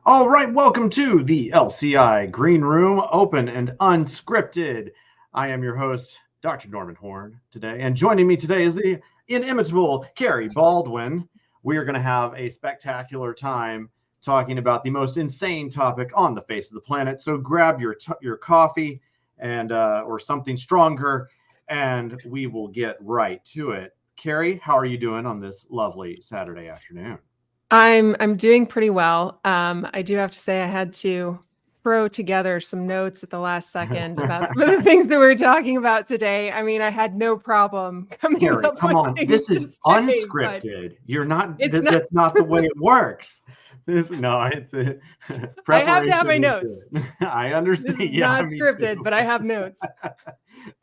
All right, welcome to the LCI Green Room, open and unscripted. I am your host, Dr. Norman Horn, today, and joining me today is the inimitable Carrie Baldwin. We are going to have a spectacular time talking about the most insane topic on the face of the planet. So grab your coffee and or something stronger, and we will get right to it. Carrie, how are you doing on this lovely Saturday afternoon? I'm doing pretty well. I do have to say I had to throw together some notes at the last second about some of the things that we were talking about today. I mean, I had no problem coming Carrie, up come with on. things This to is say, but unscripted. You're not, it's not. that's not the way it works. It's I have to have preparation my is notes. good. I This understand. is Yeah, not me scripted, too. but I have notes.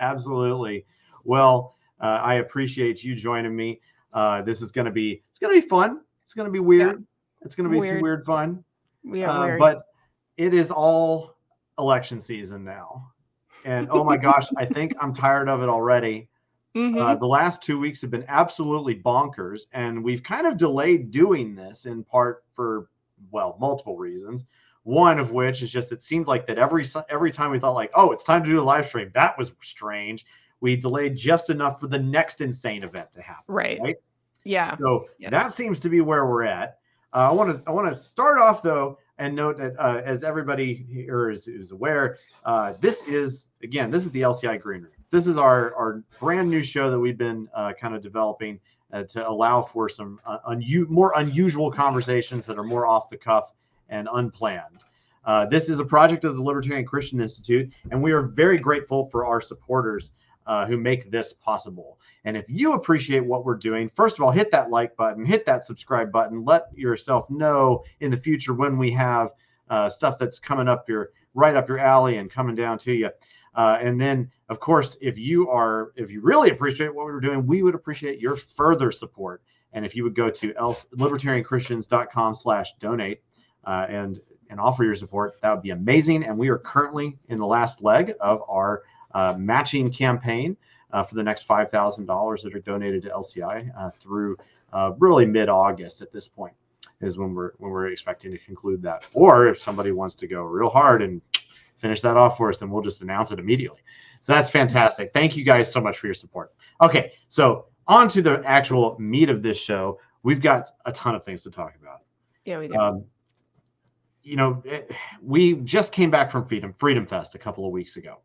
Absolutely. Well, I appreciate you joining me. This is going to be, it's going to be fun. It's going to be weird. Yeah, It's going to be some weird. weird fun. Weird. But it is all election season now. And oh my gosh, I think I'm tired of it already. Mm-hmm. The last 2 weeks have been absolutely bonkers, and we've kind of delayed doing this in part for, well, multiple reasons. One of which is just it seemed like that every time we thought like, oh, it's time to do a live stream, that was strange. We delayed just enough for the next insane event to happen. Right. Yeah. So Yes. that seems to be where we're at. I want to start off though and note that as everybody here is aware, this is the LCI Green Room. This is our brand new show that we've been kind of developing to allow for some more unusual conversations that are more off the cuff and unplanned. This is a project of the Libertarian Christian Institute, and we are very grateful for our supporters who make this possible. And if you appreciate what we're doing, first of all, hit that like button, hit that subscribe button, let yourself know in the future when we have stuff that's coming up right up your alley and coming down to you. And then, of course, if you really appreciate what we were doing, we would appreciate your further support. And if you would go to libertarianchristians.com/donate and offer your support, that would be amazing. And we are currently in the last leg of our matching campaign for the next $5,000 that are donated to LCI through really mid-August. At this point is when we're expecting to conclude that. Or if somebody wants to go real hard and finish that off for us, then we'll just announce it immediately. So that's fantastic. Thank you guys so much for your support. Okay, so on to the actual meat of this show. We've got a ton of things to talk about. Yeah, we do. We just came back from Freedom Fest a couple of weeks ago.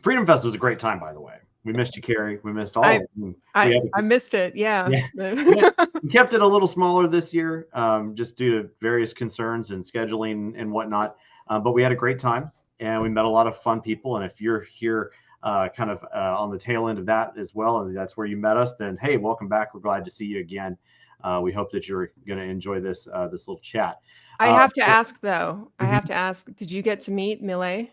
Freedom Fest was a great time, by the way. We missed you, Carrie. We missed all of it. I missed it. Yeah. We kept it a little smaller this year, just due to various concerns and scheduling and whatnot. But we had a great time, and we met a lot of fun people. And if you're here kind of on the tail end of that as well, and that's where you met us, then hey, welcome back. We're glad to see you again. We hope that you're going to enjoy this little chat. I have to ask, though. I have to ask, did you get to meet Millet?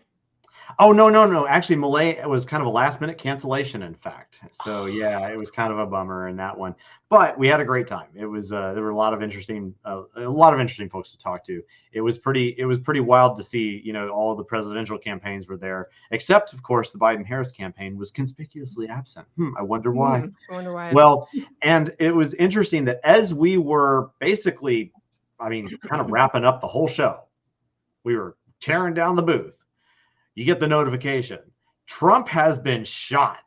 Oh, no. Actually, Malay was kind of a last-minute cancellation, in fact. So, yeah, it was kind of a bummer in that one. But we had a great time. It was there were a lot of interesting folks to talk to. It was pretty wild to see, all of the presidential campaigns were there, except, of course, the Biden-Harris campaign was conspicuously absent. I wonder why. Well, and it was interesting that as we were basically, kind of wrapping up the whole show, we were tearing down the booth. You get the notification. Trump has been shot.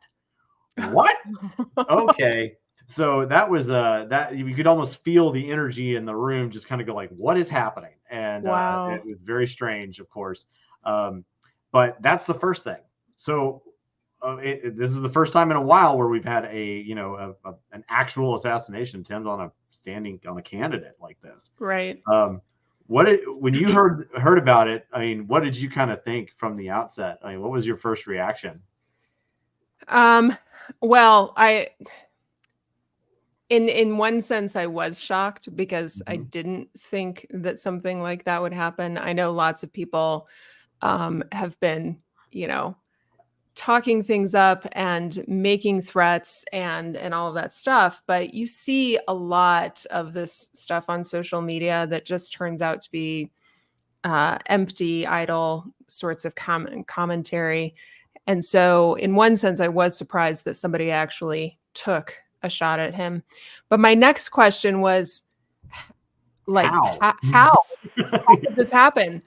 What? Okay. So that was that you could almost feel the energy in the room just kind of go like, what is happening? And wow. It was very strange, of course. But that's the first thing. So this is the first time in a while where we've had an actual assassination attempt on a candidate like this. Right. When you heard about it, what did you kind of think from the outset? What was your first reaction? Well, in one sense, I was shocked because I didn't think that something like that would happen. I know lots of people have been, talking things up and making threats and all of that stuff. But you see a lot of this stuff on social media that just turns out to be empty, idle sorts of commentary. And so in one sense, I was surprised that somebody actually took a shot at him. But my next question was, Like How? how did this happen?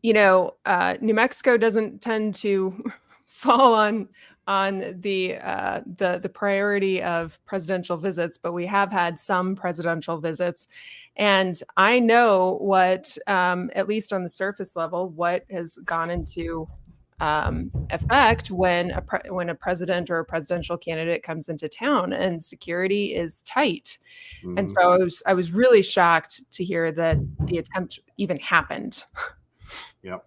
New Mexico doesn't tend to fall on the priority of presidential visits, but we have had some presidential visits, and I know what, at least on the surface level, what has gone into effect when a president or a presidential candidate comes into town, and security is tight. And so I was really shocked to hear that the attempt even happened. Yep.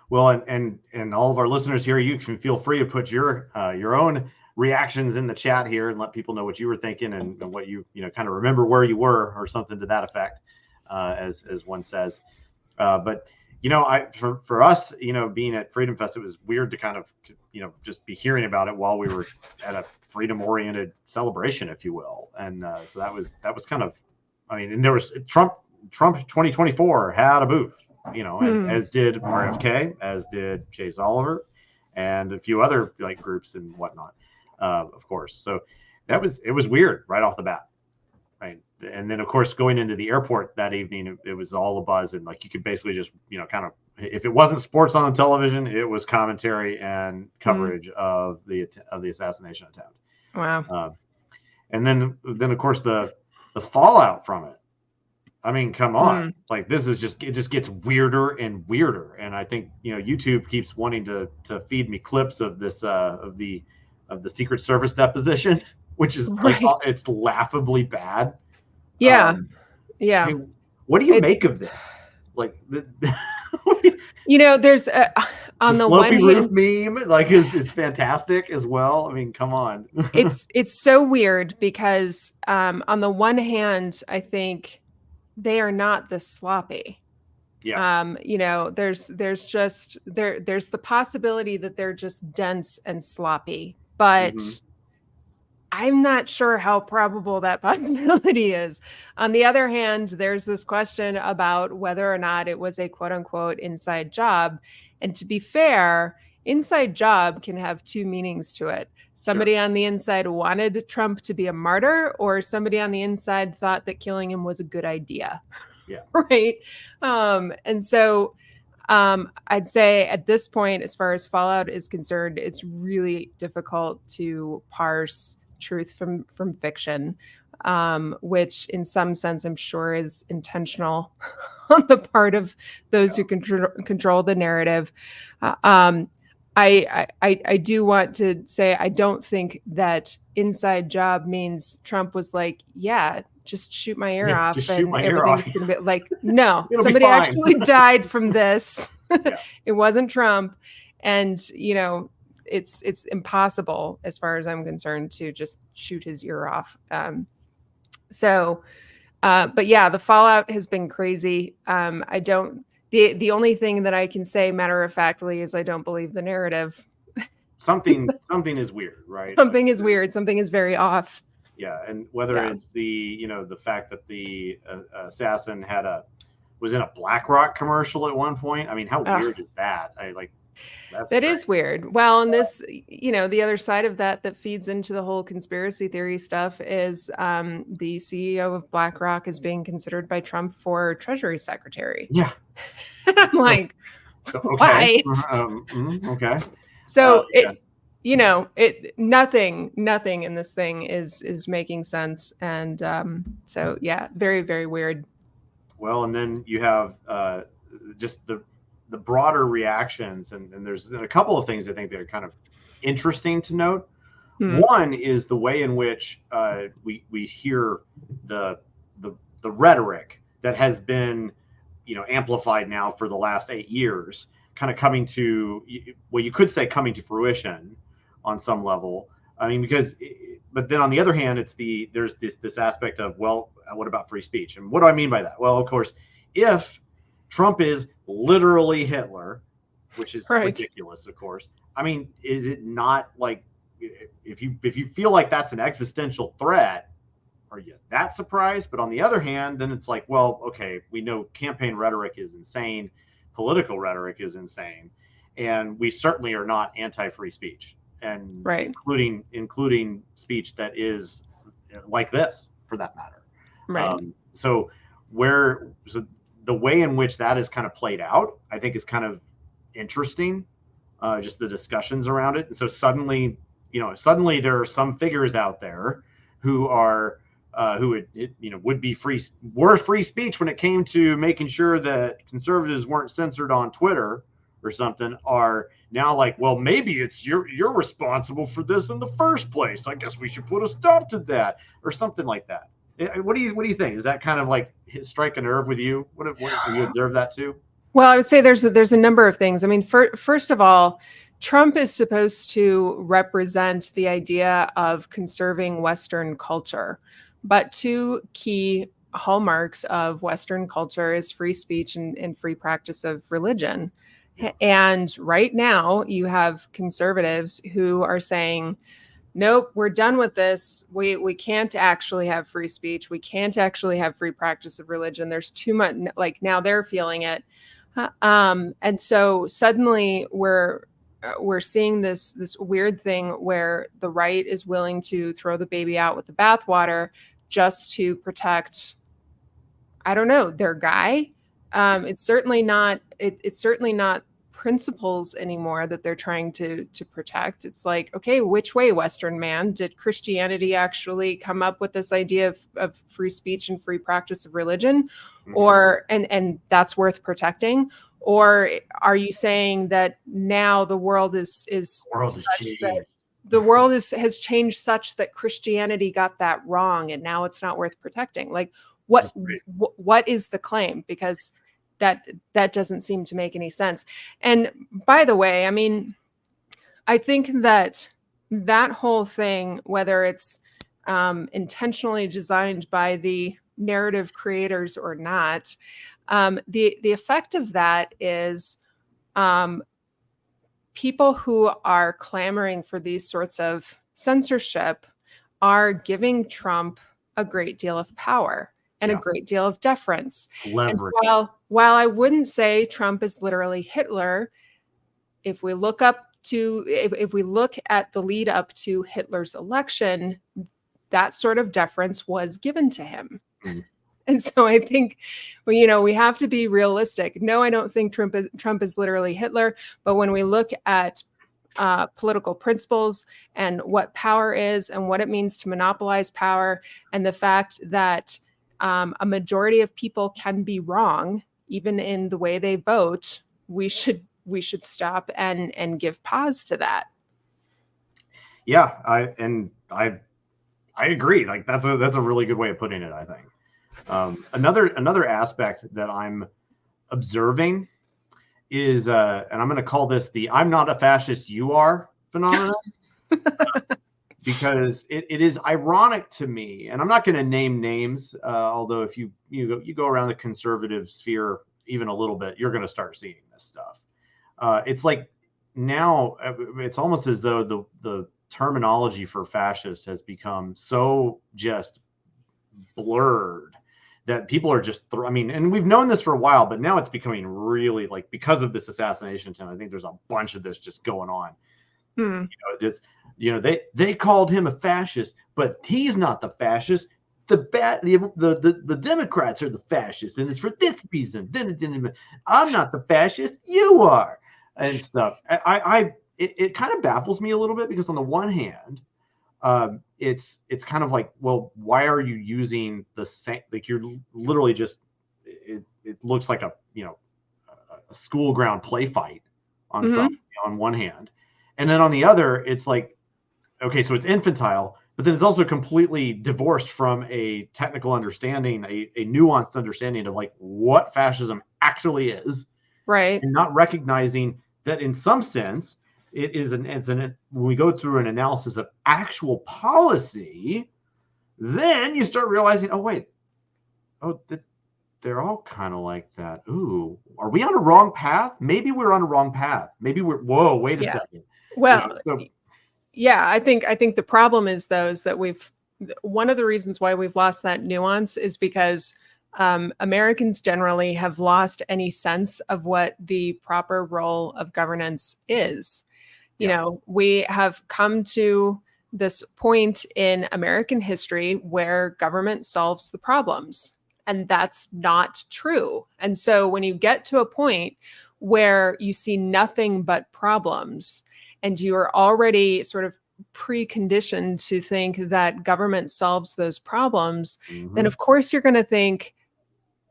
Well, and all of our listeners here, you can feel free to put your own reactions in the chat here and let people know what you were thinking and what you kind of remember where you were or something to that effect, as one says. But for us, being at Freedom Fest, it was weird to kind of just be hearing about it while we were at a freedom-oriented celebration, if you will. And so that was kind of, and there was Trump 2024 had a booth. And as did RFK, as did Chase Oliver, and a few other groups and whatnot, of course. So it was weird right off the bat, right? And then of course going into the airport that evening, it was all a buzz, and you could basically just kind of, if it wasn't sports on the television, it was commentary and coverage of the assassination attempt. Wow. And then of course the fallout from it. Come on. This is it just gets weirder and weirder. And I think, YouTube keeps wanting to feed me clips of this, of the Secret Service deposition, which is it's laughably bad. Yeah. What do you make of this? There's on the one roof hand, meme, is fantastic as well. Come on. it's so weird because, on the one hand, I think they are not this sloppy. Yeah. There's the possibility that they're just dense and sloppy, but I'm not sure how probable that possibility is. On the other hand, there's this question about whether or not it was a quote unquote inside job. And to be fair, inside job can have two meanings to it. Somebody on the inside wanted Trump to be a martyr, or somebody on the inside thought that killing him was a good idea. Yeah. Right. And so I'd say at this point, as far as fallout is concerned, it's really difficult to parse truth from fiction, which in some sense I'm sure is intentional on the part of those who control the narrative. I do want to say I don't think that inside job means Trump was like, yeah, just shoot my ear off and everything's going to be no, somebody actually died from this. It wasn't Trump. And, it's impossible as far as I'm concerned to just shoot his ear off. But yeah, the fallout has been crazy. The only thing that I can say matter of factly is I don't believe the narrative. Something is weird, right? Something is weird. Something is very off. Yeah, and whether it's the fact that the assassin was in a BlackRock commercial at one point. How weird is that? That is weird. Well, and this, the other side of that feeds into the whole conspiracy theory stuff is the CEO of BlackRock is being considered by Trump for Treasury Secretary. Yeah. I'm like, why? Okay. So nothing in this thing is making sense. And so, yeah, very, very weird. Well, and then you have just the broader reactions, and there's a couple of things I think that are kind of interesting to note. One is the way in which we hear the rhetoric that has been amplified now for the last 8 years, kind of coming to, well, you could say coming to fruition on some level. But then on the other hand, there's this aspect of, well, what about free speech? And what do I mean by that? Well, of course, if Trump is literally Hitler, which is ridiculous, of course. Is it not if you feel like that's an existential threat, are you that surprised? But on the other hand, then it's well, okay, we know campaign rhetoric is insane, political rhetoric is insane, and we certainly are not anti-free speech, and including speech that is like this, for that matter. Right. so the way in which that is kind of played out, I think, is kind of interesting. Just the discussions around it. And so suddenly there are some figures out there who are would be were free speech when it came to making sure that conservatives weren't censored on Twitter or something, are now like, well, maybe it's you're responsible for this in the first place. I guess we should put a stop to that, or something like that. What do you think? Is that kind of like strike a nerve with you? What have you observed that too? Well, I would say there's a number of things. I mean, first of all, Trump is supposed to represent the idea of conserving Western culture, but two key hallmarks of Western culture is free speech and free practice of religion. And right now, you have conservatives who are saying, nope, we're done with this. We can't actually have free speech. We can't actually have free practice of religion. There's too much. Like, now they're feeling it. And so suddenly we're seeing this weird thing where the right is willing to throw the baby out with the bathwater just to protect, I don't know, their guy. It's certainly not principles anymore that they're trying to protect. It's like, okay, which way, Western man? Did Christianity actually come up with this idea of free speech and free practice of religion? Mm-hmm. Or and that's worth protecting? Or are you saying that now the world has changed such that Christianity got that wrong and now it's not worth protecting? Like, what is the claim? Because that doesn't seem to make any sense. And by the way, I mean, I think that whole thing, whether it's intentionally designed by the narrative creators or not, the effect of that is people who are clamoring for these sorts of censorship are giving Trump a great deal of power and a great deal of deference. Leverage. And while I wouldn't say Trump is literally Hitler, if we look at the lead up to Hitler's election, that sort of deference was given to him. Mm. And so I think, we have to be realistic. No, I don't think Trump is literally Hitler. But when we look at political principles and what power is and what it means to monopolize power, and the fact that a majority of people can be wrong, even in the way they vote, we should stop and give pause to that. Yeah, I agree. Like, that's a really good way of putting it, I think. Another aspect that I'm observing is, and I'm going to call this the "I'm not a fascist, you are" phenomenon. Because it is ironic to me, and I'm not going to name names, although if you go around the conservative sphere even a little bit, you're going to start seeing this stuff. It's like now it's almost as though the terminology for fascist has become so just blurred that people are just and we've known this for a while, but now it's becoming really, like, because of this assassination attempt, I think there's a bunch of this just going on. They called him a fascist, but he's not the fascist. The Democrats are the fascists, and it's for this reason. I'm not the fascist, you are, and stuff. It kind of baffles me a little bit, because on the one hand, it's kind of like, well, why are you using the same? Like, you're literally just it looks like a school ground play fight on something on one hand. And then on the other, it's like, okay, so it's infantile, but then it's also completely divorced from a technical understanding, a nuanced understanding of, like, what fascism actually is. Right. And not recognizing that in some sense, when we go through an analysis of actual policy, then you start realizing, they're all kind of like that. Ooh, are we on a wrong path? Maybe we're on a wrong path. Maybe wait a second. Well, I think the problem is that one of the reasons why we've lost that nuance is because Americans generally have lost any sense of what the proper role of governance is. We have come to this point in American history where government solves the problems. And that's not true. And so when you get to a point where you see nothing but problems and you are already sort of preconditioned to think that government solves those problems, then of course you're going to think,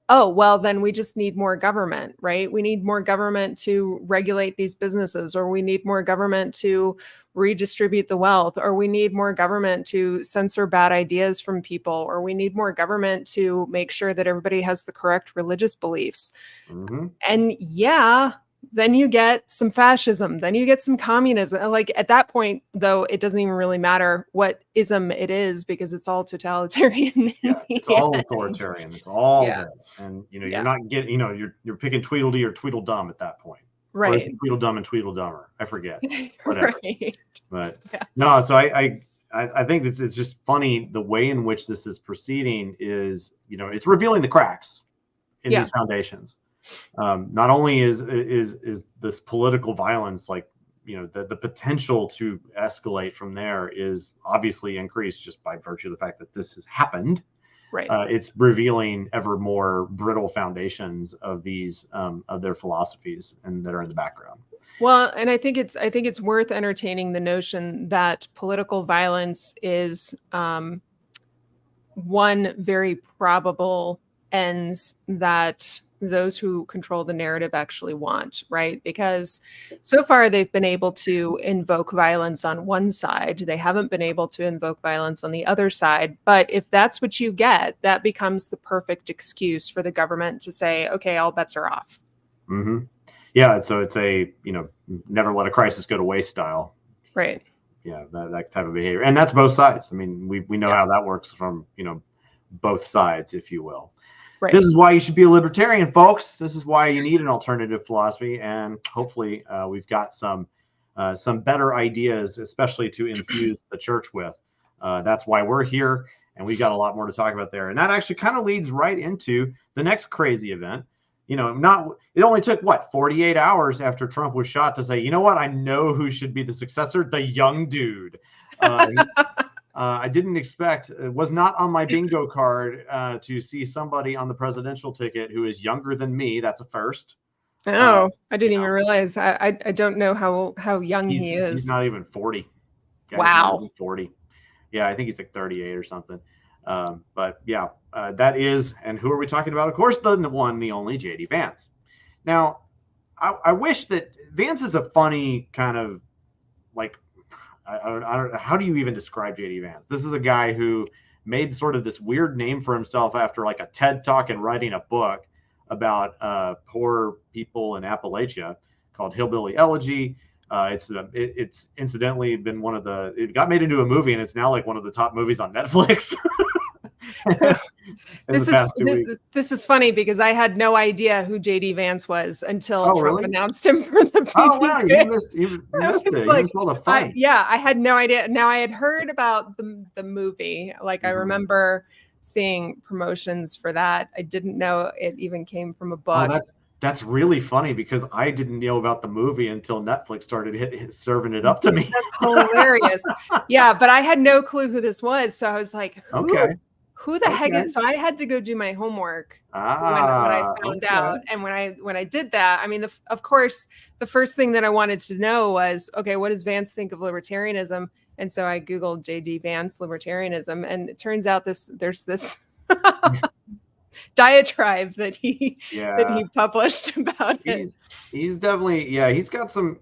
oh, well, then we just need more government, right? We need more government to regulate these businesses, or we need more government to redistribute the wealth, or we need more government to censor bad ideas from people, or we need more government to make sure that everybody has the correct religious beliefs. And yeah, then you get some fascism, then you get some communism. Like at that point, though, it doesn't even really matter what ism it is, because it's all totalitarian. Yeah, it's all authoritarian. It's all there. And you're not getting, you're picking Tweedledee or Tweedledum at that point. Right. Or is it Tweedledum and Tweedledummer? I forget. Whatever. Right. But no, so I think it's just funny the way in which this is proceeding is, it's revealing the cracks in these foundations. Not only is this political violence, like, the potential to escalate from there is obviously increased just by virtue of the fact that this has happened. Right. It's revealing ever more brittle foundations of these of their philosophies and that are in the background. Well, and I think it's worth entertaining the notion that political violence is one very probable ends that those who control the narrative actually want, right? Because so far they've been able to invoke violence on one side. They haven't been able to invoke violence on the other side. But if that's what you get, that becomes the perfect excuse for the government to say, okay, all bets are off. Yeah. So it's a, never let a crisis go to waste style. Right. Yeah. That type of behavior. And that's both sides. I mean, we know how that works from, both sides, if you will. Right. This is why you should be a libertarian, folks. This is why you need an alternative philosophy, and hopefully we've got some better ideas, especially to infuse the church with. That's why we're here, and we've got a lot more to talk about there. And that actually kind of leads right into the next crazy event. It only took 48 hours after Trump was shot to say, you know what, I know who should be the successor, the young dude. I didn't expect, it was not on my bingo card to see somebody on the presidential ticket who is younger than me. That's a first. Oh, I didn't even realize. I don't know how young he is. He's not even 40. Wow. Even 40. Yeah, I think he's like 38 or something. But yeah, that is, and who are we talking about? Of course, the one, the only JD Vance. Now, I wish that Vance is a funny kind of like, I don't know, how do you even describe JD Vance? This is a guy who made sort of this weird name for himself after like a TED talk and writing a book about poor people in Appalachia called Hillbilly Elegy. It's incidentally been it got made into a movie, and it's now like one of the top movies on Netflix. This is funny because I had no idea who JD Vance was until Trump really? announced him for the PDP. Oh wow, you missed it. You missed all the fun. I had no idea. Now I had heard about the movie. Like I remember seeing promotions for that. I didn't know it even came from a book. Oh, that's really funny because I didn't know about the movie until Netflix started serving it up to me. That's hilarious. Yeah, but I had no clue who this was, so I was like, who the heck is? So I had to go do my homework when I found out. And when I did that, I mean, of course, the first thing that I wanted to know was, okay, what does Vance think of libertarianism? And so I Googled JD Vance libertarianism, and it turns out there's this diatribe that he published about it. He's definitely, he's got some,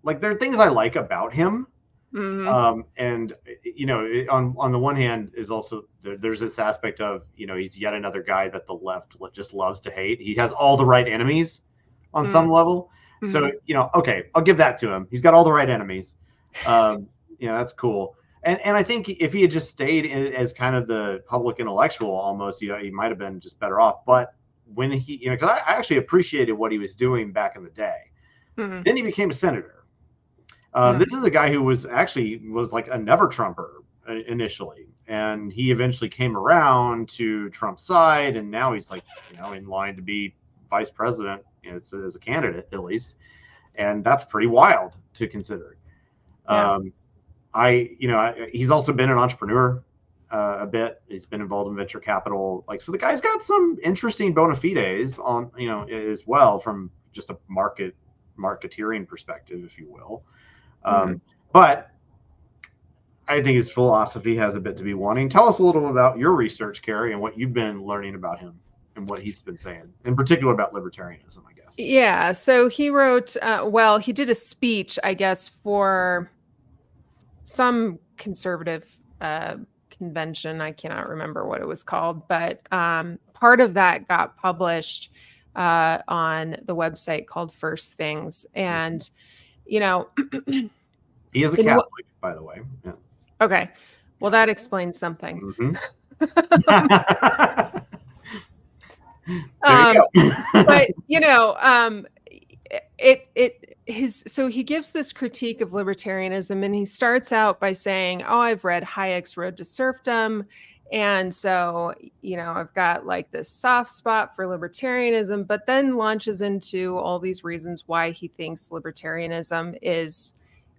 like there are things I like about him. And on the one hand is also there's this aspect of he's yet another guy that the left just loves to hate. He has all the right enemies on some level. So okay, I'll give that to him. He's got all the right enemies. That's cool. And I think if he had just stayed as kind of the public intellectual almost, he might have been just better off. But when he, because I actually appreciated what he was doing back in the day. Then he became a senator. This is a guy who was like a never Trumper initially, and he eventually came around to Trump's side, and now he's like in line to be vice president as a candidate at least, and that's pretty wild to consider. He's also been an entrepreneur. a bit. He's been involved in venture capital. Like, so the guy's got some interesting bona fides on, as well, from just a marketeering perspective, if you will. But I think his philosophy has a bit to be wanting. Tell us a little about your research, Carrie, and what you've been learning about him and what he's been saying, in particular about libertarianism, I guess. Yeah. So he wrote, he did a speech, I guess, for some conservative convention. I cannot remember what it was called, but part of that got published on the website called First Things. And, he is a Catholic, by the way. Yeah. Okay. Well, that explains something. There you go. But so he gives this critique of libertarianism, and he starts out by saying, "Oh, I've read Hayek's Road to Serfdom, and so I've got like this soft spot for libertarianism," but then launches into all these reasons why he thinks libertarianism is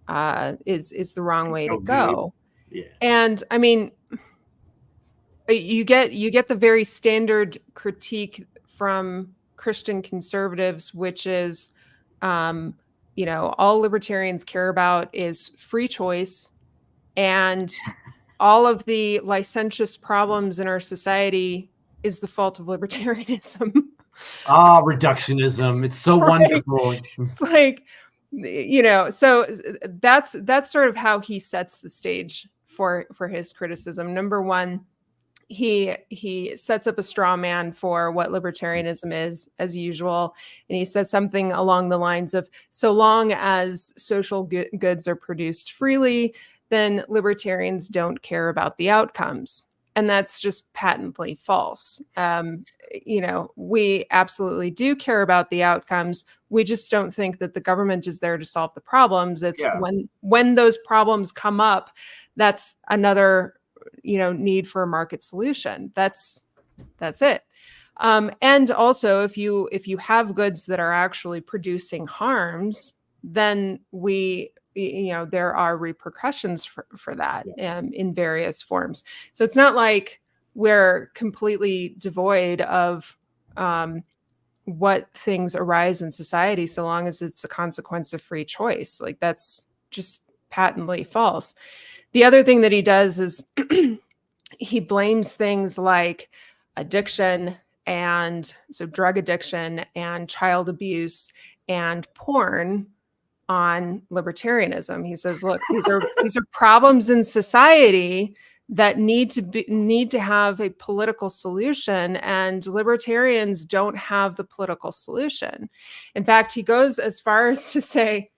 the wrong way to go. Yeah. And I mean, you get the very standard critique from Christian conservatives, which is, all libertarians care about is free choice, and all of the licentious problems in our society is the fault of libertarianism. Reductionism. It's so wonderful. It's like, so that's sort of how he sets the stage for his criticism. Number one, he sets up a straw man for what libertarianism is, as usual, and he says something along the lines of, so long as social goods are produced freely, then libertarians don't care about the outcomes. And that's just patently false. We absolutely do care about the outcomes. We just don't think that the government is there to solve the problems. It's when those problems come up, that's another need for a market solution. That's it. And also, if you have goods that are actually producing harms, then there are repercussions for that in various forms. So it's not like we're completely devoid of what things arise in society, so long as it's a consequence of free choice. Like, that's just patently false. The other thing that he does is he blames things like addiction, and so drug addiction and child abuse and porn on libertarianism. He says, look, these are problems in society that need to have a political solution, and libertarians don't have the political solution. In fact, he goes as far as to say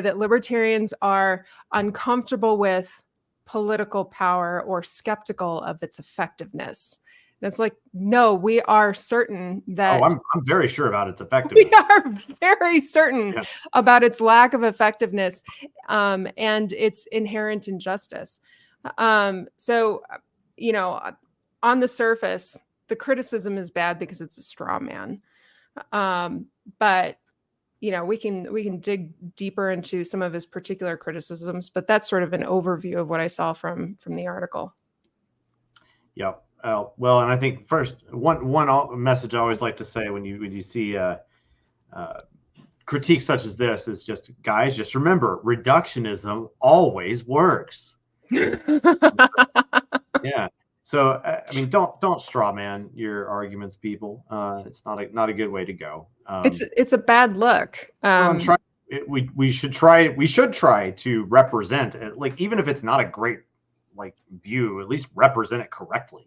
that libertarians are uncomfortable with political power or skeptical of its effectiveness. And it's like, no, we are certain that... I'm very sure about its effectiveness. We are very certain about its lack of effectiveness and its inherent injustice. So, on the surface, the criticism is bad because it's a straw man. But we can dig deeper into some of his particular criticisms, but that's sort of an overview of what I saw from the article. Yeah. Well, and I think first, one message I always like to say when you see critiques such as this is just, guys, just remember, reductionism always works. Yeah. So I mean, don't straw man your arguments, people. It's not a good way to go. It's a bad look. We should try to represent it, like, even if it's not a great view, at least represent it correctly.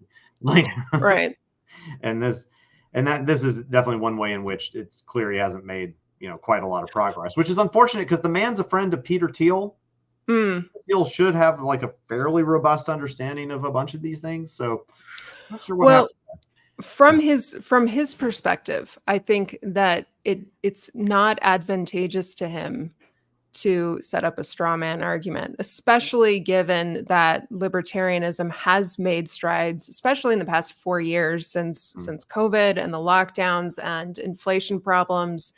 Right. And this is definitely one way in which it's clear he hasn't made quite a lot of progress, which is unfortunate because the man's a friend of Peter Thiel. Thiel should have a fairly robust understanding of a bunch of these things. So I'm not sure what happened. From his perspective, I think that it's not advantageous to him to set up a straw man argument, especially given that libertarianism has made strides, especially in the past 4 years since COVID and the lockdowns and inflation problems.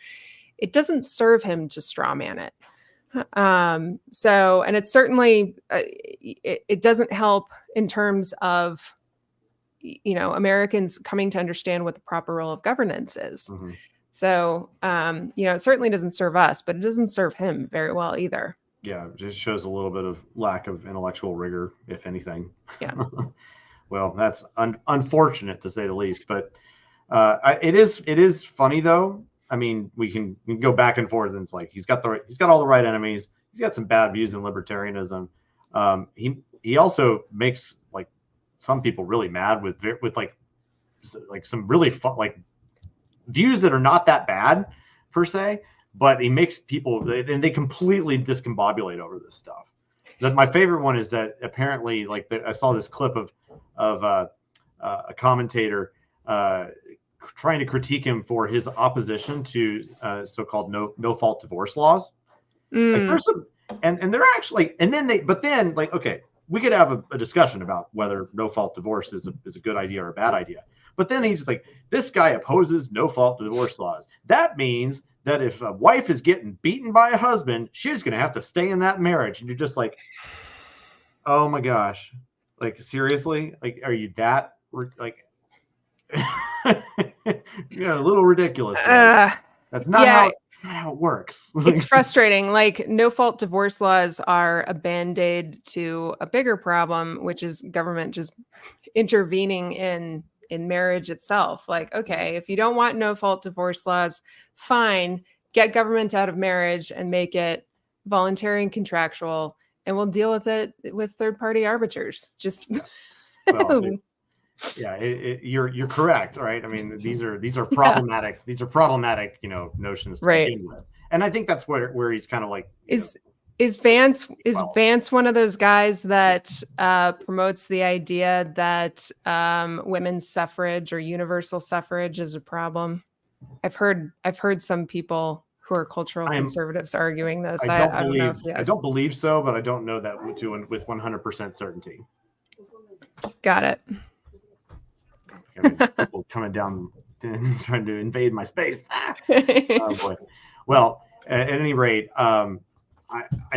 It doesn't serve him to straw man it. So, and it's certainly, it doesn't help in terms of, Americans coming to understand what the proper role of governance is. Mm-hmm. So, it certainly doesn't serve us, but it doesn't serve him very well either. Yeah, it just shows a little bit of lack of intellectual rigor, if anything. Yeah. Well, that's unfortunate to say the least. But it is funny though. I mean, we can go back and forth, and it's like he's got all the right enemies. He's got some bad views in libertarianism. He also makes like some people really mad with like some really fun, like views that are not that bad per se, but he makes people, and they completely discombobulate over this stuff. My favorite one is that apparently, like I saw this clip of a commentator trying to critique him for his opposition to so-called no fault divorce laws. Like there's some, and they're actually, and then like, okay, we could have a discussion about whether no fault divorce is a good idea or a bad idea. But then he's just like, this guy opposes no fault divorce laws. That means that if a wife is getting beaten by a husband, she's going to have to stay in that marriage. And you're just like, oh my gosh, like seriously, like, are you that like, a little ridiculous. Right? That's not how it works. It's frustrating. Like no fault divorce laws are a band-aid to a bigger problem, which is government just intervening in marriage itself. Like, okay, if you don't want no fault divorce laws, fine, get government out of marriage and make it voluntary and contractual, and we'll deal with it with third-party arbiters. Just yeah, you're correct, right? I mean, these are problematic. These are problematic, notions to begin with. And I think that's where he's kind of like is Vance one of those guys that promotes the idea that women's suffrage or universal suffrage is a problem? I've heard some people who are cultural conservatives arguing this. I don't know if I don't believe so, but I don't know that with 100% certainty. Got it. I mean, people coming down trying to invade my space. Oh boy. Well, at any rate, I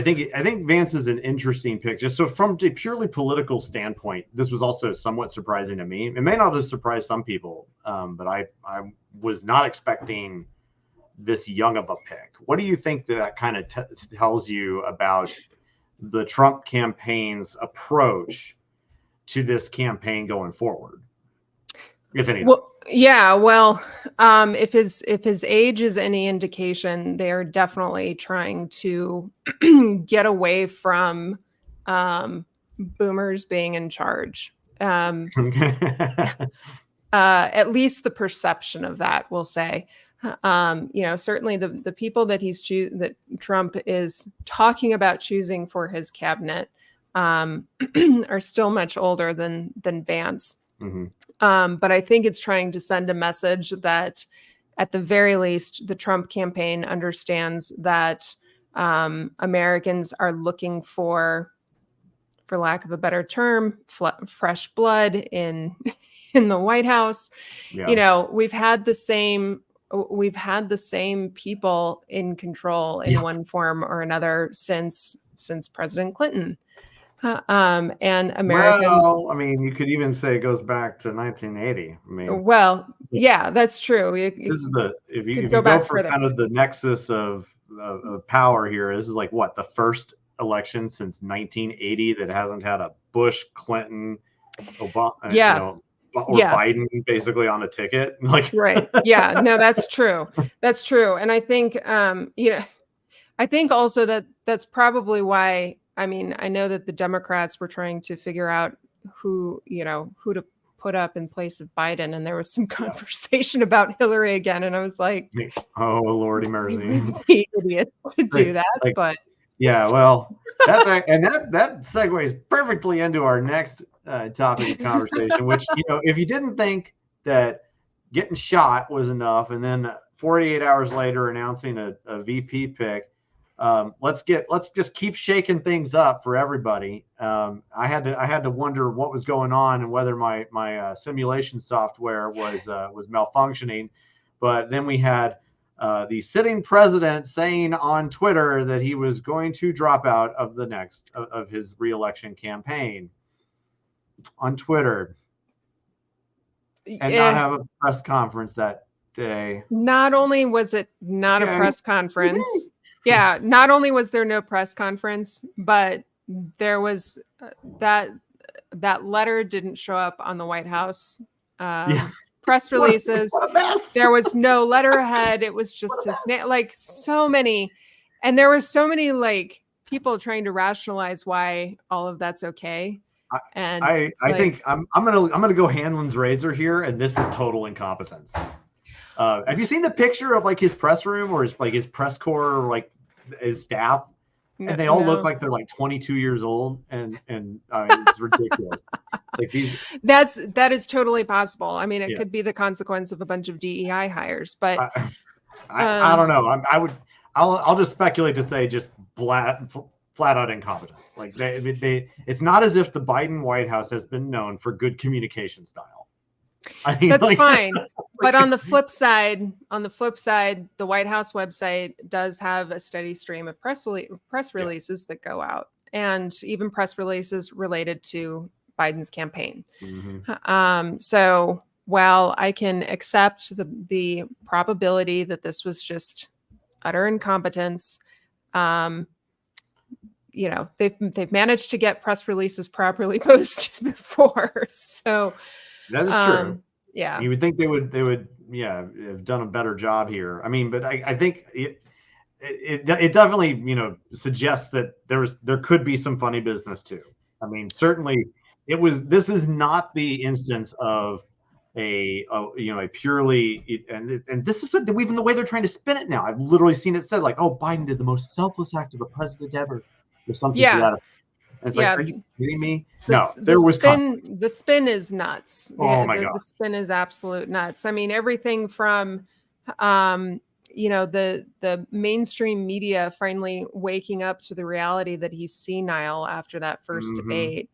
think Vance is an interesting pick. Just so from a purely political standpoint, this was also somewhat surprising to me. It may not have surprised some people, but I was not expecting this young of a pick. What do you think that kind of tells you about the Trump campaign's approach to this campaign going forward? If anything. Well, yeah. Well, if his age is any indication, they're definitely trying to get away from boomers being in charge. At least the perception of that, we'll say. Certainly the people that that Trump is talking about choosing for his cabinet are still much older than Vance. Mm-hmm. But I think it's trying to send a message that, at the very least, the Trump campaign understands that Americans are looking for lack of a better term, fresh blood in the White House. Yeah. We've had the same people in control in one form or another since President Clinton. And Americans. Well, I mean, you could even say it goes back to 1980. I mean, well, yeah, that's true. This is if you go for kind of the nexus of power here, this is like what, the first election since 1980 that hasn't had a Bush, Clinton, Obama, or Biden basically on a ticket. Like, right? Yeah, no, that's true. That's true, and I think I think also that's probably why. I mean, I know that the Democrats were trying to figure out who to put up in place of Biden, and there was some conversation about Hillary again, and I was like, "Oh, Lordy mercy, idiots to do that!" But yeah, well, that segues perfectly into our next topic of conversation, which if you didn't think that getting shot was enough, and then 48 hours later announcing a VP pick. Let's just keep shaking things up for everybody. I had to wonder what was going on and whether my simulation software was malfunctioning. But then we had the sitting president saying on Twitter that he was going to drop out of the next of his re-election campaign on Twitter and not have a press conference that day. Not only was it not a press conference, not only was there no press conference, but there was that letter didn't show up on the White House press releases. What a mess. There was no letterhead. It was just his name. Like so many, and there were so many like people trying to rationalize why all of that's okay. And I think I'm gonna go Hanlon's razor here, and this is total incompetence. Have you seen the picture of like his press room or his press corps or like his staff? And they all look like they're like 22 years old, and it's ridiculous. It's like that is totally possible. I mean, it could be the consequence of a bunch of DEI hires, but I don't know. I'll just speculate to say just flat out incompetence. Like it's not as if the Biden White House has been known for good communication style. I mean, that's fine. But on the flip side, the White House website does have a steady stream of press releases that go out, and even press releases related to Biden's campaign. Mm-hmm. So while I can accept the probability that this was just utter incompetence, they've managed to get press releases properly posted before, so. That is true. Yeah. You would think they would have done a better job here. I mean, but I think it definitely, suggests that there could be some funny business too. I mean, certainly this is not the instance of a purely, and this is even the way they're trying to spin it now. I've literally seen it said like, oh, Biden did the most selfless act of a president ever, or something to that effect. And it's like, are you kidding me? The spin is nuts. Oh my God. The spin is absolute nuts. I mean, everything from, the mainstream media finally waking up to the reality that he's senile after that first debate,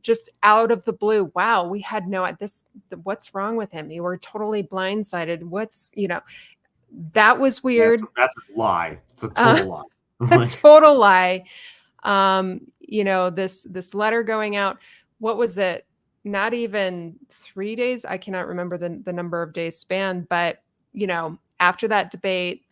just out of the blue. Wow, we had what's wrong with him? You were totally blindsided. That was weird. That's a lie. It's a total lie. A total lie. This letter going out, what was it? Not even 3 days. I cannot remember the number of days span, but after that debate,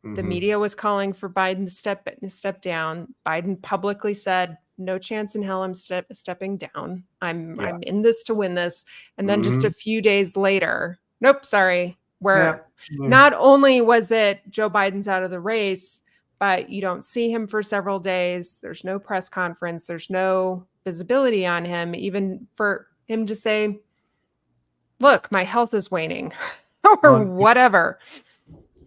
the media was calling for Biden to step down. Biden publicly said, no chance in hell I'm stepping down. I'm in this to win this. And then just a few days later, nope, sorry. Not only was it Joe Biden's out of the race, but you don't see him for several days. There's no press conference. There's no visibility on him, even for him to say, look, my health is waning or whatever.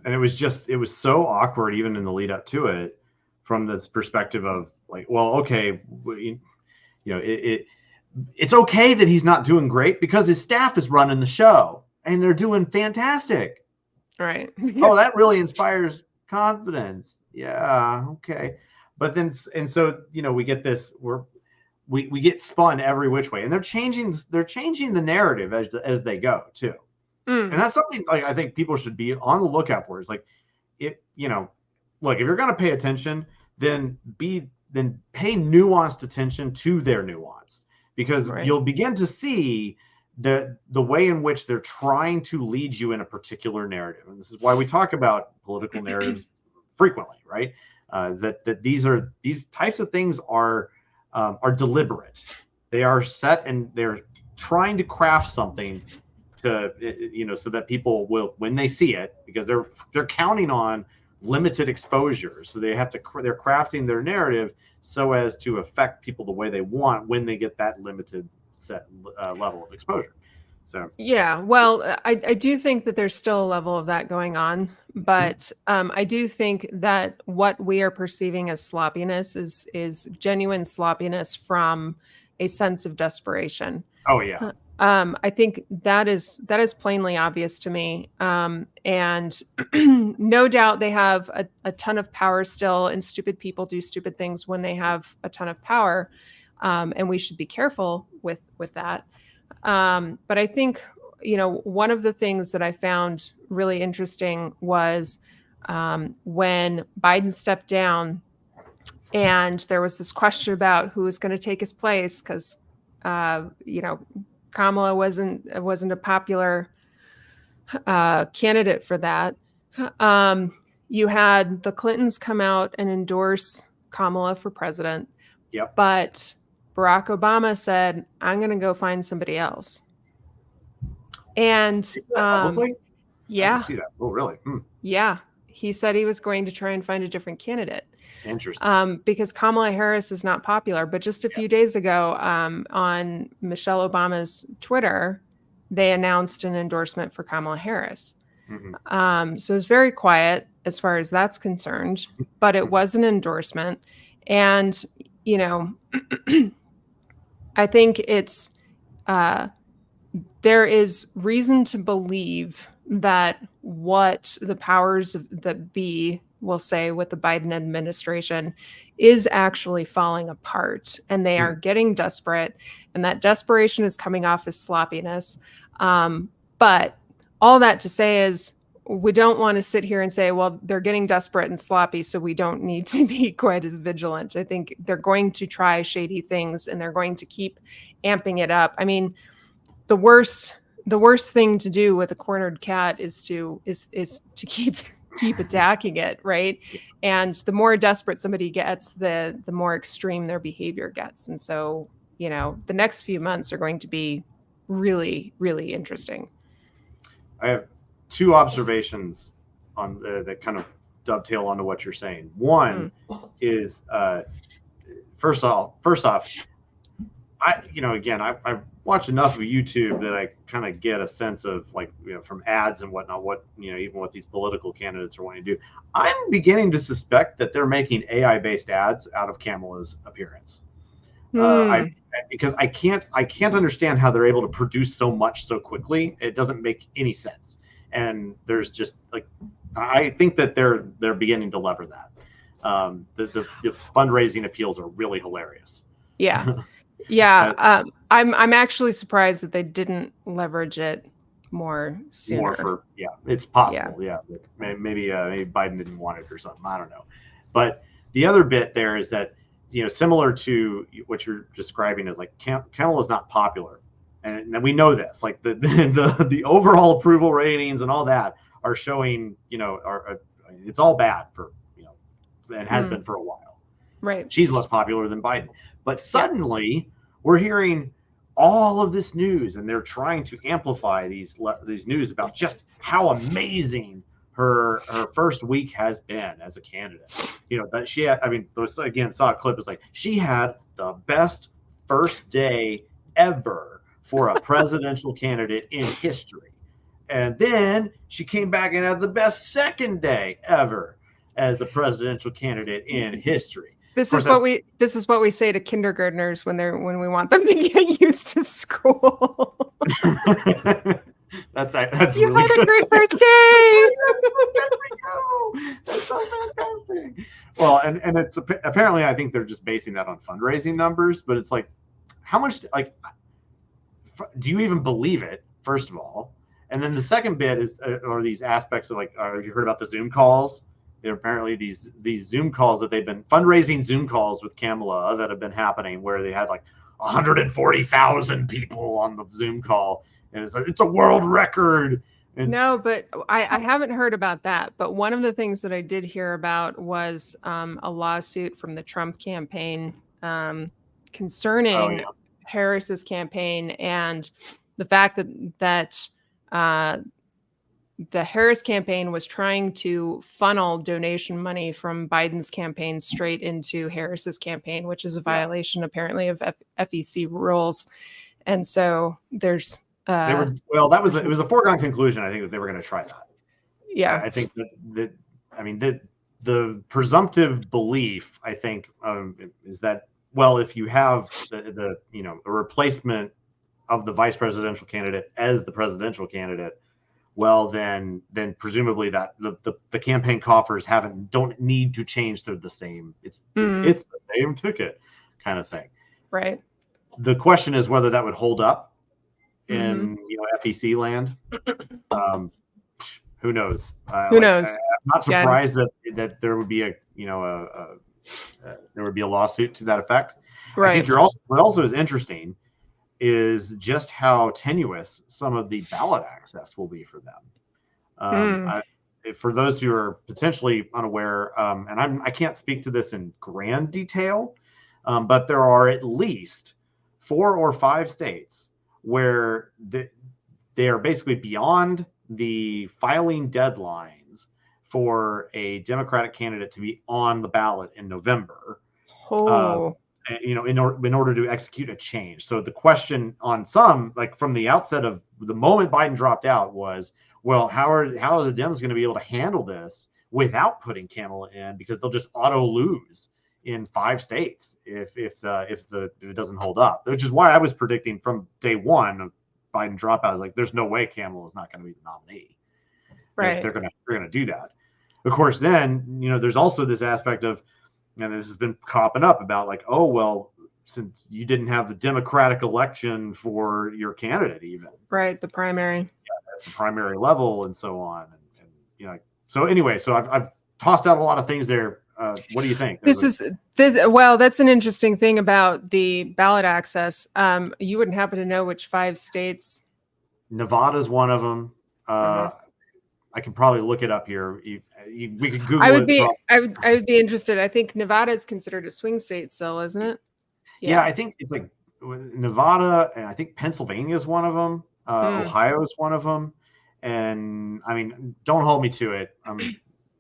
And it was so awkward, even in the lead up to it, from this perspective of like, well, okay, it's okay that he's not doing great because his staff is running the show and they're doing fantastic. Right. Oh, that really inspires confidence. Yeah. Okay. But then, and so, we get this, we get spun every which way, and they're changing the narrative as they go too. And that's something like I think people should be on the lookout for. Is like, look, if you're going to pay attention, then pay nuanced attention to their nuance, because you'll begin to see the way in which they're trying to lead you in a particular narrative. And this is why we talk about political narratives frequently, right? That these types of things are deliberate. They are set, and they're trying to craft something to, so that people will, when they see it, because they're counting on limited exposure, so they're crafting their narrative so as to affect people the way they want when they get that limited set level of exposure. So well, I do think that there's still a level of that going on, but I do think that what we are perceiving as sloppiness is genuine sloppiness from a sense of desperation. Oh yeah. I think that is plainly obvious to me. And no doubt they have a ton of power still, and stupid people do stupid things when they have a ton of power. And we should be careful with that. But I think one of the things that I found really interesting was when Biden stepped down and there was this question about who was going to take his place because, Kamala wasn't a popular candidate for that. You had the Clintons come out and endorse Kamala for president. Yep. But Barack Obama said, I'm going to go find somebody else. And publicly? Yeah. I didn't see that. Oh, really? Yeah. He said he was going to try and find a different candidate. Interesting. Because Kamala Harris is not popular. But just a few days ago, on Michelle Obama's Twitter, they announced an endorsement for Kamala Harris. Mm-hmm. So it was very quiet as far as that's concerned, but it was an endorsement. And, I think it's there is reason to believe that what the powers that be will say with the Biden administration is actually falling apart, and they are getting desperate, and that desperation is coming off as sloppiness. But all that to say is we don't want to sit here and say, well, they're getting desperate and sloppy, so we don't need to be quite as vigilant. I think they're going to try shady things, and they're going to keep amping it up. I mean, the worst thing to do with a cornered cat is to keep attacking it, right? And the more desperate somebody gets, the more extreme their behavior gets. And so, the next few months are going to be really, really interesting. I have two observations on that kind of dovetail onto what you're saying. One is first off, I've watched enough of YouTube that I kind of get a sense of, like, from ads and whatnot, even what these political candidates are wanting to do. I'm beginning to suspect that they're making AI-based ads out of Kamala's appearance. Because I can't understand how they're able to produce so much so quickly. It doesn't make any sense. And there's just I think that they're beginning to lever that. The fundraising appeals are really hilarious. Yeah. Yeah. I'm actually surprised that they didn't leverage it more sooner. It's possible. Yeah. Maybe Biden didn't want it or something. I don't know. But the other bit there is that, similar to what you're describing is like Kamala is not popular. And we know this, like the overall approval ratings and all that are showing, it's all bad for, and has been for a while. Right. She's less popular than Biden. But suddenly we're hearing all of this news, and they're trying to amplify these news about just how amazing her first week has been as a candidate. That she had, saw a clip. It's like she had the best first day ever for a presidential candidate in history. And then she came back and had the best second day ever as a presidential candidate in history. This is what we say to kindergartners when we want them to get used to school. That's you really had good. A great first day. That's so fantastic. Well, and it's apparently, I think they're just basing that on fundraising numbers, but it's like, how much, like, do you even believe it, first of all? And then the second bit is are these aspects of, like, have you heard about the Zoom calls? There are apparently these Zoom calls that they've been fundraising Zoom calls with Kamala that have been happening, where they had like 140,000 people on the Zoom call, and it's a world record. And no, but I haven't heard about that. But one of the things that I did hear about was a lawsuit from the Trump campaign concerning Harris's campaign, and the fact that the Harris campaign was trying to funnel donation money from Biden's campaign straight into Harris's campaign, which is a violation apparently of FEC rules. And so there's it was a foregone conclusion, I think, that they were going to try that. Yeah, I think that the presumptive belief, I think, is that, well, if you have a replacement of the vice presidential candidate as the presidential candidate, well, then presumably that the campaign coffers don't need to change. They're the same. It's the same ticket kind of thing. Right. The question is whether that would hold up in FEC land. Who knows? Who knows? I'm not surprised that there would be there would be a lawsuit to that effect. Right. I think what also is interesting is just how tenuous some of the ballot access will be for them. For those who are potentially unaware, and I can't speak to this in grand detail, but there are at least 4 or 5 states where they are basically beyond the filing deadlines for a Democratic candidate to be on the ballot in November. In order to execute a change. So the question on some, like from the outset of the moment Biden dropped out, was, well, how are the Dems going to be able to handle this without putting Kamala in, because they'll just auto lose in 5 states if it doesn't hold up. Which is why I was predicting from day one of Biden dropout, I was like, there's no way Kamala is not going to be the nominee. Right. They're gonna do that. Of course, then there's also this aspect of, and this has been cropping up about like, oh well, since you didn't have the Democratic election for your candidate, even right, the primary, at the primary level, and so on, and so anyway, so I've tossed out a lot of things there. What do you think? Well, that's an interesting thing about the ballot access. You wouldn't happen to know which 5 states? Nevada's one of them. I can probably look it up here. We could Google it. I would be interested. I think Nevada is considered a swing state still, isn't it? Yeah, I think it's like Nevada, and I think Pennsylvania is one of them. Ohio is one of them. And I mean, don't hold me to it.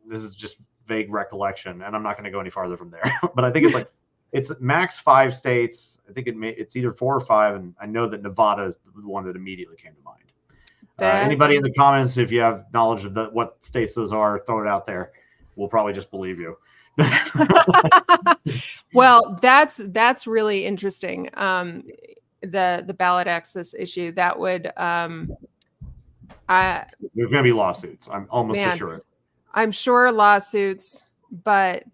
This is just vague recollection, and I'm not going to go any farther from there. But I think it's max 5 states. I think it's either 4 or 5, and I know that Nevada is the one that immediately came to mind. Anybody in the comments, if you have knowledge of what states those are, throw it out there. We'll probably just believe you. Well, that's really interesting. The ballot access issue that would there's going to be lawsuits. I'm almost assured. I'm sure lawsuits, but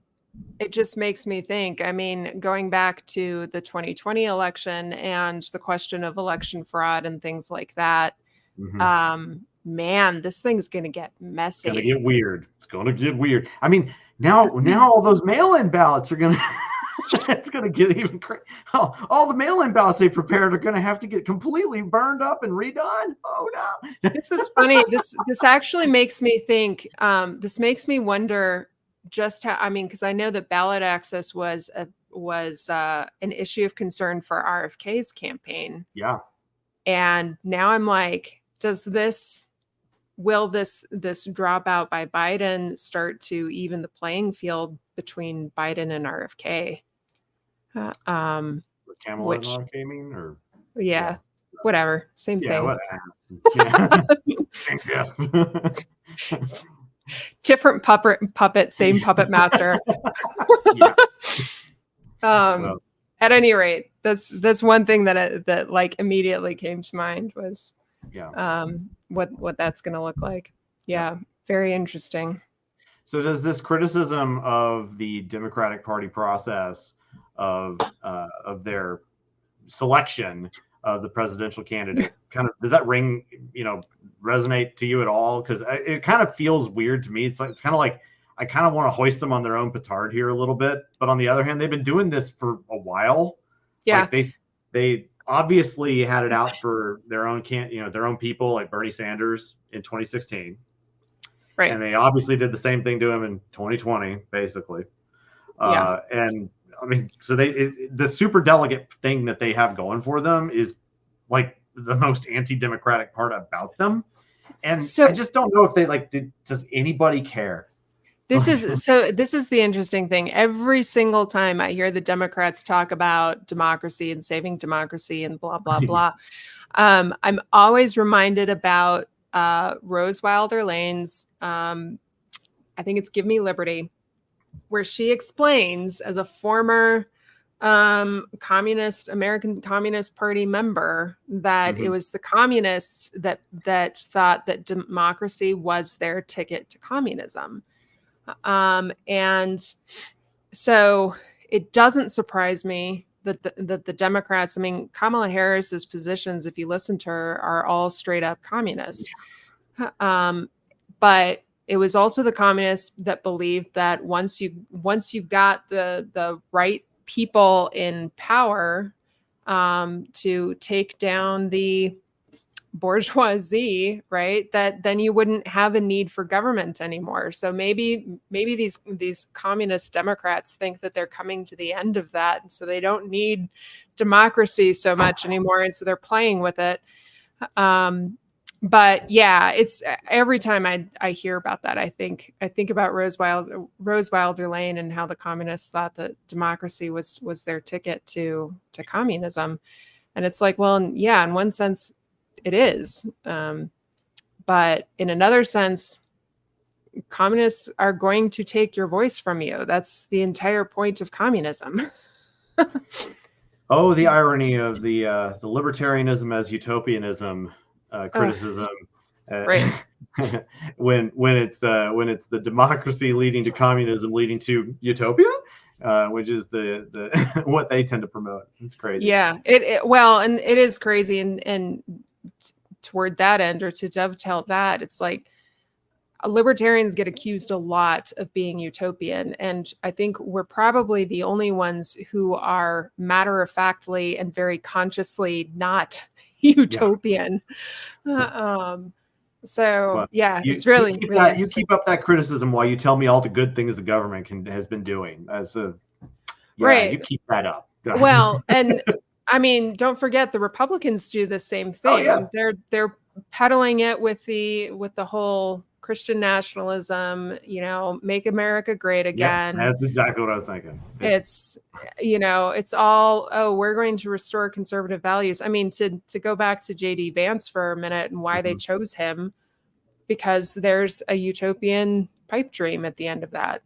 it just makes me think. I mean, going back to the 2020 election and the question of election fraud and things like that. Man, this thing's gonna get messy. It's gonna get weird. It's gonna get weird. I mean, now all those mail-in ballots are gonna it's gonna get even crazy. All the mail-in ballots they prepared are gonna have to get completely burned up and redone. Oh no. This is funny. This actually makes me think. This makes me wonder just how. I mean, because I know that ballot access was an issue of concern for RFK's campaign. Yeah. And now I'm like, will this dropout by Biden start to even the playing field between Biden and RFK? Kamala and RFK mean, or whatever, same thing. Different puppet, same puppet master. At any rate, that's one thing that like immediately came to mind was what that's going to look like. Yeah, very interesting. So does this criticism of the Democratic Party process of their selection of the presidential candidate does that resonate to you at all? Because it kind of feels weird to me. It's kind of like I kind of want to hoist them on their own petard here a little bit, but on the other hand, they've been doing this for a while. Yeah, like they obviously had it out for their own their own people, like Bernie Sanders in 2016, right? And they obviously did the same thing to him in 2020, basically. And I mean, so the super delegate thing that they have going for them is like the most anti-democratic part about them, and so I just don't know if they does anybody care? This is the interesting thing. Every single time I hear the Democrats talk about democracy and saving democracy and blah, blah, blah, I'm always reminded about Rose Wilder Lane's, I think it's Give Me Liberty, where she explains as a former American Communist Party member that it was the communists that thought that democracy was their ticket to communism. And so it doesn't surprise me that the Democrats, I mean, Kamala Harris's positions, if you listen to her, are all straight up communist. But it was also the communists that believed that once you got the right people in power to take down the bourgeoisie, right, that then you wouldn't have a need for government anymore. So maybe these communist Democrats think that they're coming to the end of that, and so they don't need democracy so much anymore, and so they're playing with it. But yeah, it's every time I hear about that, I think about Rose Wilder Lane and how the communists thought that democracy was their ticket to communism, and it's like, well, yeah, in one sense it is, but in another sense, communists are going to take your voice from you. That's the entire point of communism. Oh, the irony of the libertarianism as utopianism criticism. Right. when it's the democracy leading to communism leading to utopia, which is the what they tend to promote. It's crazy. Yeah, well, and it is crazy, and toward that end, or to dovetail that, it's like libertarians get accused a lot of being utopian, and I think we're probably the only ones who are matter-of-factly and very consciously not utopian. So well, it's really you keep up that criticism while you tell me all the good things the government has been doing. Right, you keep that up. Well, and I mean, don't forget the Republicans do the same thing. Oh, yeah. They're peddling it with the whole Christian nationalism, make America great again. Yeah, that's exactly what I was thinking. It's all, we're going to restore conservative values. I mean, to go back to JD Vance for a minute and why they chose him, because there's a utopian pipe dream at the end of that.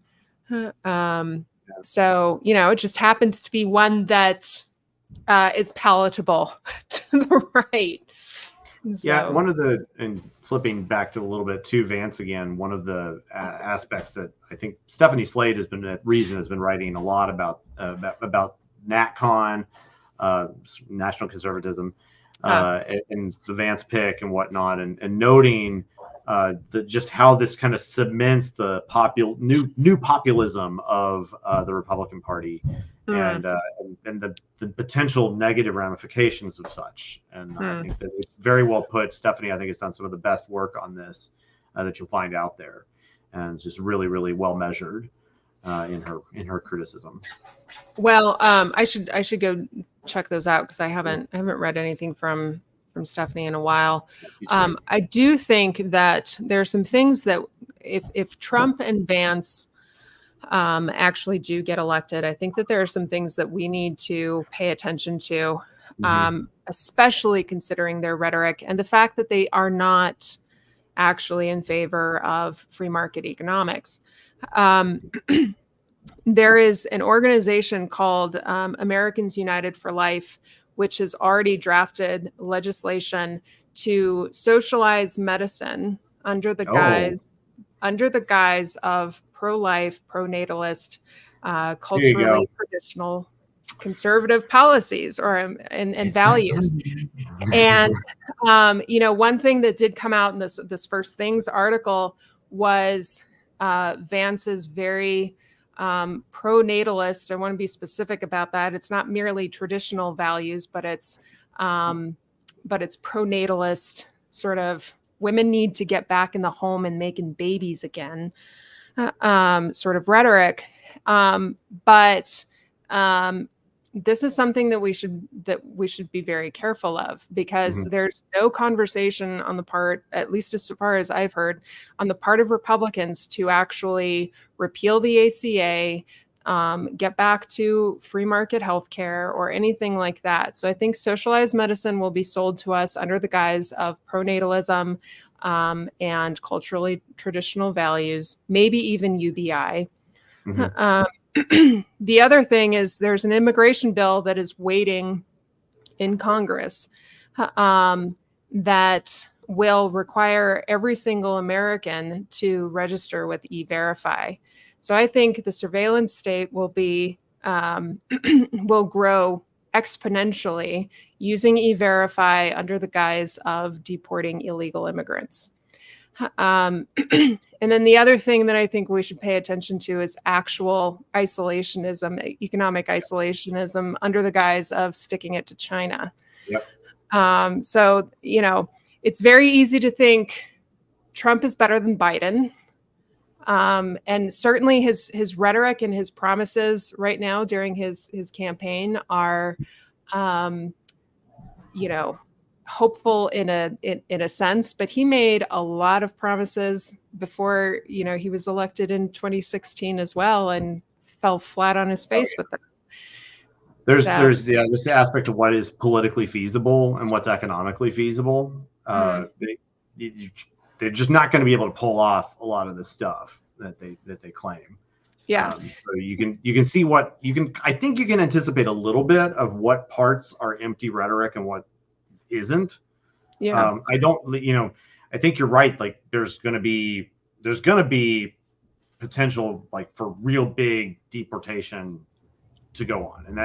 So, it just happens to be one that is palatable to the right. So. Yeah, and flipping back to a little bit to Vance again, one of the aspects that I think Stephanie Slade has been writing a lot about NatCon, national conservatism, and the Vance pick and whatnot, and noting just how this kind of cements the new populism of the Republican Party. And the potential negative ramifications of such. And I think that it's very well put. Stephanie, I think, has done some of the best work on this that you'll find out there, and it's just really, really well measured in her criticism. Well, I should go check those out, because I haven't read anything from Stephanie in a while. I do think that there are some things that if Trump and Vance actually do get elected, I think that there are some things that we need to pay attention to, especially considering their rhetoric and the fact that they are not actually in favor of free market economics. There is an organization called Americans United for Life, which has already drafted legislation to socialize medicine under the guise of pro-life, pro-natalist, culturally traditional conservative policies and values. And one thing that did come out in this First Things article was Vance's very pro-natalist. I want to be specific about that. It's not merely traditional values, but it's pro-natalist, sort of women need to get back in the home and making babies again, sort of rhetoric. But this is something that we should be very careful of, because there's no conversation on the part, at least as far as I've heard, on the part of Republicans to actually repeal the ACA, get back to free market healthcare or anything like that. So I think socialized medicine will be sold to us under the guise of pronatalism and culturally traditional values, maybe even UBI. The other thing is there's an immigration bill that is waiting in Congress that will require every single American to register with E-Verify. So I think the surveillance state will grow exponentially using E-Verify under the guise of deporting illegal immigrants. And then the other thing that I think we should pay attention to is actual isolationism, economic isolationism under the guise of sticking it to China. Yep. So, it's very easy to think Trump is better than Biden. And certainly his rhetoric and his promises right now during his campaign are, hopeful in a sense, but he made a lot of promises before, he was elected in 2016 as well, and fell flat on his face with them. There's this aspect of what is politically feasible and what's economically feasible. They're just not going to be able to pull off a lot of the stuff that they claim. Yeah. So you can see I think you can anticipate a little bit of what parts are empty rhetoric and what isn't. Yeah. I think you're right. Like there's going to be potential like for real big deportation to go on, and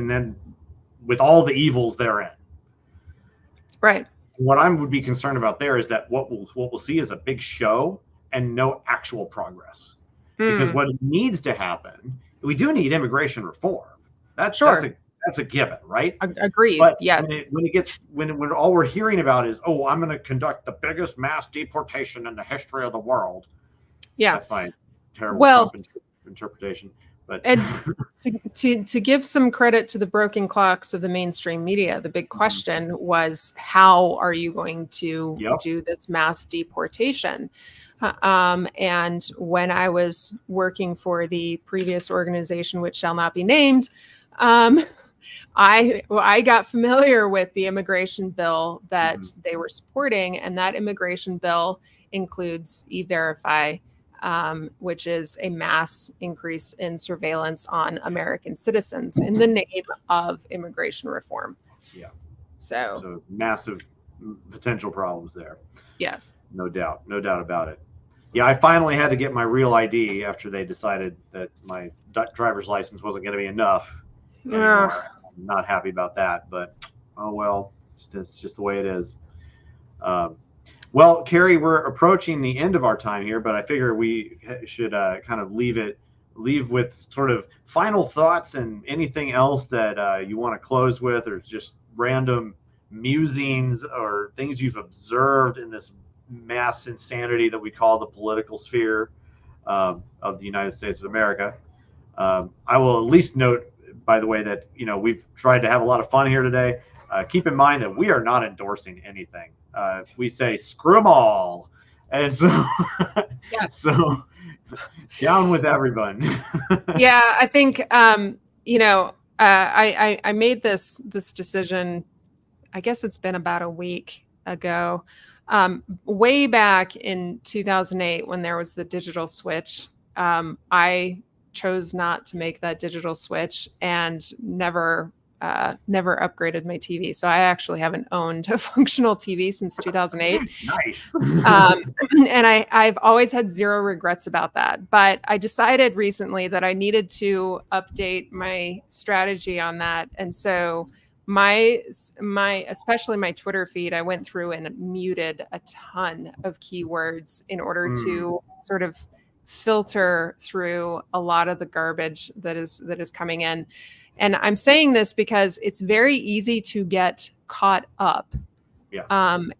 then with all the evils therein. Right. What I would be concerned about there is that what we'll see is a big show and no actual progress. Because what needs to happen, we do need immigration reform. That's a given, right? Agreed. But yes. When all we're hearing about is, I'm going to conduct the biggest mass deportation in the history of the world. Yeah. That's my terrible interpretation. But and to give some credit to the broken clocks of the mainstream media, the big question was, how are you going to do this mass deportation? And when I was working for the previous organization, which shall not be named, I got familiar with the immigration bill that they were supporting, and that immigration bill includes E-Verify, which is a mass increase in surveillance on American citizens in the name of immigration reform. Yeah. So massive potential problems there. Yes. No doubt about it. Yeah, I finally had to get my real ID after they decided that my driver's license wasn't going to be enough anymore. I'm not happy about that, but oh well, it's just the way it is. Well, Carrie, we're approaching the end of our time here, but I figure we should kind of leave with sort of final thoughts and anything else that you want to close with, or just random musings or things you've observed in this mass insanity that we call the political sphere of the United States of America. I will at least note, by the way, that we've tried to have a lot of fun here today. Keep in mind that we are not endorsing anything. We say screw them all, and so so down with everyone. Yeah, I think I made this decision. I guess it's been about a week ago. Way back in 2008, when there was the digital switch, I chose not to make that digital switch and never upgraded my TV. So I actually haven't owned a functional TV since 2008. Nice. And I've always had zero regrets about that. But I decided recently that I needed to update my strategy on that. And so especially my Twitter feed, I went through and muted a ton of keywords in order to sort of filter through a lot of the garbage that is coming in. And I'm saying this because it's very easy to get caught up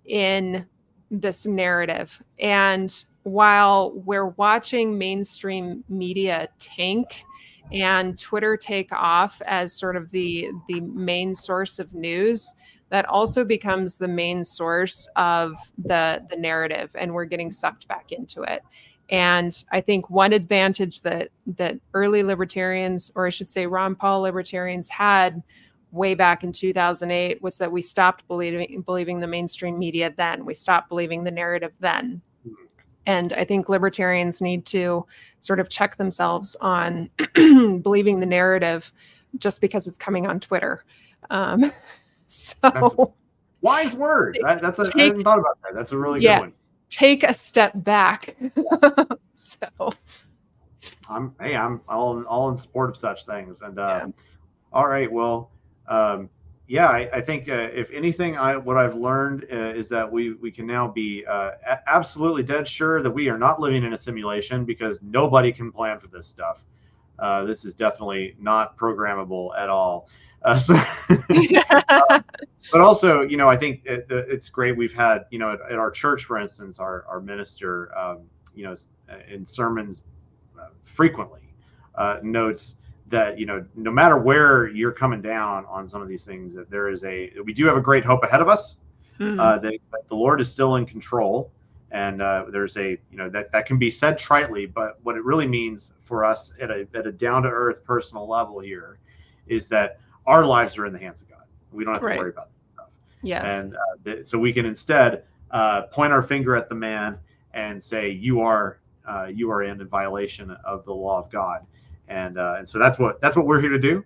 in this narrative. And while we're watching mainstream media tank and Twitter take off as sort of the main source of news, that also becomes the main source of the narrative, and we're getting sucked back into it. And I think one advantage that early libertarians, or I should say Ron Paul libertarians, had way back in 2008 was that we stopped believing the mainstream media then. We stopped believing the narrative then. And I think libertarians need to sort of check themselves on believing the narrative just because it's coming on Twitter. That's a wise word. I hadn't thought about that. That's a really good one. Take a step back. So I'm all in support of such things. And all right, well, yeah, I think if anything, what I've learned is that we can now be absolutely dead sure that we are not living in a simulation, because nobody can plan for this stuff. This is definitely not programmable at all. So, but also, I think it's great. We've had, at our church, for instance, our minister, in sermons frequently notes that, no matter where you're coming down on some of these things, that we do have a great hope ahead of us. That the Lord is still in control, and there's that can be said tritely, but what it really means for us at a down to earth personal level here is that our lives are in the hands of God. We don't have to worry about that stuff. Yes. And so we can instead point our finger at the man and say, you are in violation of the law of God. And so that's what we're here to do.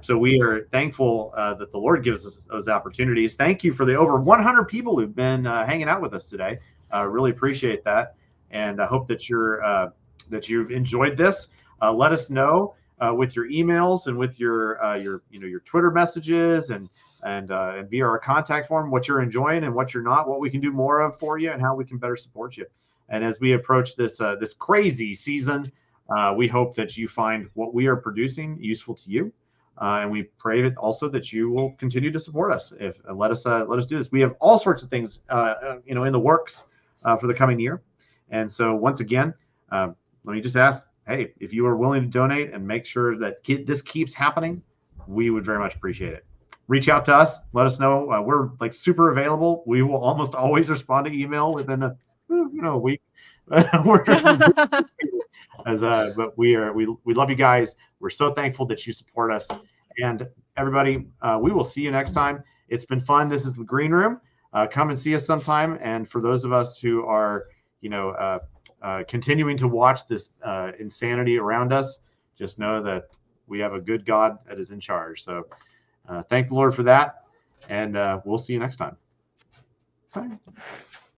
So we are thankful that the Lord gives us those opportunities. Thank you for the over 100 people who've been hanging out with us today. Really appreciate that, and I hope that you've enjoyed this. Let us know with your emails and with your Twitter messages and via our contact form what you're enjoying and what you're not, what we can do more of for you, and how we can better support you. And as we approach this crazy season, we hope that you find what we are producing useful to you. And we pray that also that you will continue to support us. Let us do this. We have all sorts of things, in the works for the coming year. And so once again, let me just ask, hey, if you are willing to donate and make sure that this keeps happening, we would very much appreciate it. Reach out to us. Let us know. We're like super available. We will almost always respond to email within a week. But we love you guys. We're so thankful that you support us. And everybody, we will see you next time. It's been fun. This is the Green Room. Come and see us sometime. And for those of us who are, continuing to watch this insanity around us, just know that we have a good God that is in charge. So thank the Lord for that. And we'll see you next time. Bye.